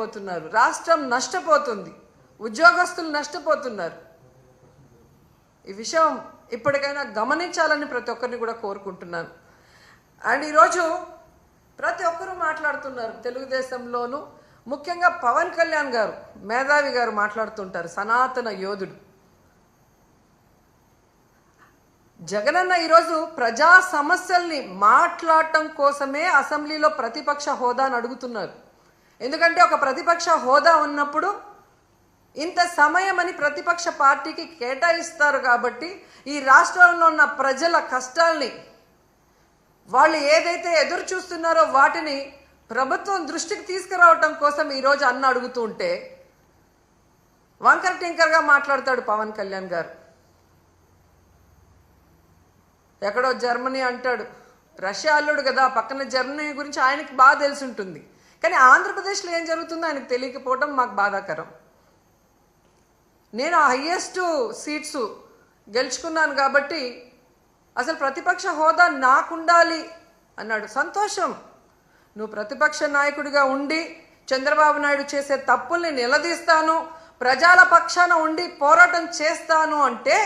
అయిపోతున్నారు, రాష్ట్రం నష్టపోతుంది, ఉద్యోగస్తులు నష్టపోతున్నారు. ఈ విషయం ఇప్పటికైనా గమనించాలని ప్రతి ఒక్కరిని కూడా కోరుకుంటున్నాను. అండ్ ఈరోజు ప్రతి ఒక్కరూ మాట్లాడుతున్నారు, తెలుగుదేశంలోనూ ముఖ్యంగా పవన్ కళ్యాణ్ గారు, మేధావి గారు మాట్లాడుతుంటారు, సనాతన యోధుడు. జగనన్న ఈరోజు ప్రజా సమస్యల్ని మాట్లాడటం కోసమే అసెంబ్లీలో ప్రతిపక్ష హోదాను అడుగుతున్నారు. ఎందుకంటే ఒక ప్రతిపక్ష హోదా ఉన్నప్పుడు ఇంత సమయం అని ప్రతిపక్ష పార్టీకి కేటాయిస్తారు కాబట్టి ఈ రాష్ట్రంలో ఉన్న ప్రజల కష్టాల్ని, వాళ్ళు ఏదైతే ఎదురు చూస్తున్నారో వాటిని ప్రభుత్వం దృష్టికి తీసుకురావటం కోసం ఈరోజు అన్న అడుగుతూ ఉంటే వంకర టింకర్గా మాట్లాడతాడు పవన్ కళ్యాణ్ గారు. ఎక్కడో జర్మనీ అంటాడు, రష్యా అల్లుడు కదా, పక్కన జర్మనీ గురించి ఆయనకి బాగా తెలిసి ఉంటుంది. కానీ ఆంధ్రప్రదేశ్లో ఏం జరుగుతుందో ఆయనకు తెలియకపోవడం మాకు బాధాకరం. నేను హైయెస్ట్ సీట్స్ గెలుచుకున్నాను కాబట్టి అసలు ప్రతిపక్ష హోదా నాకుండాలి అన్నాడు. సంతోషం, నువ్వు ప్రతిపక్ష నాయకుడిగా ఉండి చంద్రబాబు నాయుడు చేసే తప్పుల్ని నిలదీస్తాను, ప్రజల పక్షాన ఉండి పోరాటం చేస్తాను అంటే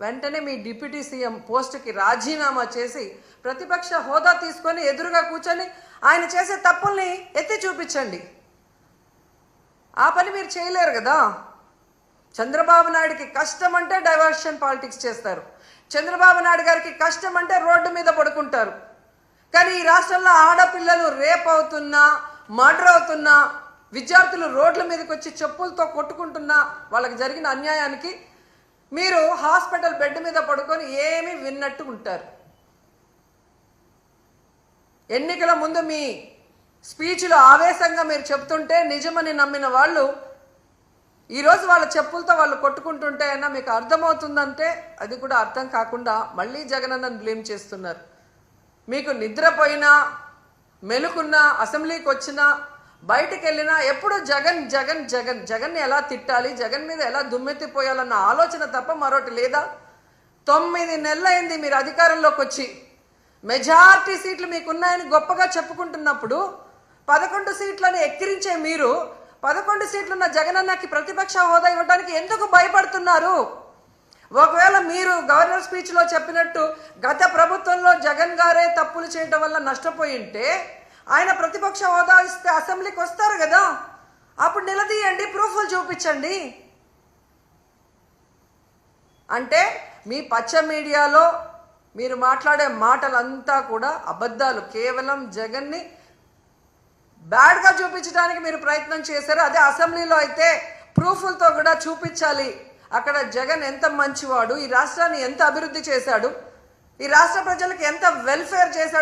వెంటనే మీ డిప్యూటీ సీఎం పోస్టుకి రాజీనామా చేసి ప్రతిపక్ష హోదా తీసుకొని ఎదురుగా కూర్చొని ఆయన చేసే తప్పుల్ని ఎత్తి చూపించండి. ఆ పని మీరు చేయలేరు కదా. చంద్రబాబు నాయుడికి కష్టం అంటే డైవర్షన్ పాలిటిక్స్ చేస్తారు, చంద్రబాబు నాయుడు గారికి కష్టం అంటే రోడ్డు మీద పడుకుంటారు. కానీ ఈ రాష్ట్రంలో ఆడపిల్లలు రేప్ అవుతున్నా, మర్డర్ అవుతున్నా, విద్యార్థులు రోడ్ల మీదకి వచ్చి చెప్పులతో కొట్టుకుంటున్నా, వాళ్ళకి జరిగిన అన్యాయానికి మీరు హాస్పిటల్ బెడ్ మీద పడుకొని ఏమీ విన్నట్టు ఉంటారు. ఎన్నికల ముందు మీ స్పీచ్లో ఆవేశంగా మీరు చెప్తుంటే నిజమని నమ్మిన వాళ్ళు ఈరోజు వాళ్ళ చెప్పులతో వాళ్ళు కొట్టుకుంటుంటే అయినా మీకు అర్థమవుతుందంటే అది కూడా అర్థం కాకుండా మళ్ళీ జగనన్నను బ్లేమ్ చేస్తున్నారు. మీకు నిద్రపోయినా, మెలుకున్నా, అసెంబ్లీకి వచ్చినా, బయటికి వెళ్ళినా ఎప్పుడు జగన్ జగన్ జగన్ జగన్ని ఎలా తిట్టాలి, జగన్ మీద ఎలా దుమ్మెత్తిపోయాలన్న ఆలోచన తప్ప మరొకటి లేదా? 9 నెలలైంది మీరు అధికారంలోకి వచ్చి, మెజారిటీ సీట్లు మీకున్నాయని గొప్పగా చెప్పుకుంటున్నప్పుడు 11 సీట్లను ఎక్కిరించే మీరు 11 సీట్లున్న జగనన్నకి ప్రతిపక్ష హోదా ఇవ్వడానికి ఎందుకు భయపడుతున్నారు? ఒకవేళ మీరు గవర్నర్ స్పీచ్లో చెప్పినట్టు గత ప్రభుత్వంలో జగన్ గారే తప్పులు చేయడం వల్ల నష్టపోయి ఉంటే ఆయన ప్రతిపక్ష హోదా ఇస్తే అసెంబ్లీకి వస్తారు కదా, అప్పుడు నిలదీయండి, ప్రూఫ్లు చూపించండి. అంటే మీ పచ్చ మీడియాలో మీరు మాట్లాడే మాటలంతా కూడా అబద్ధాలు, కేవలం జగన్ని బ్యాడ్గా చూపించడానికి మీరు ప్రయత్నం చేశారు. అదే అసెంబ్లీలో అయితే ప్రూఫ్లతో కూడా చూపించాలి, అక్కడ జగన్ ఎంత మంచివాడు, ఈ రాష్ట్రాన్ని ఎంత అభివృద్ధి చేశాడు, ఈ రాష్ట్ర ప్రజలకు ఎంత వెల్ఫేర్ చేశాడు.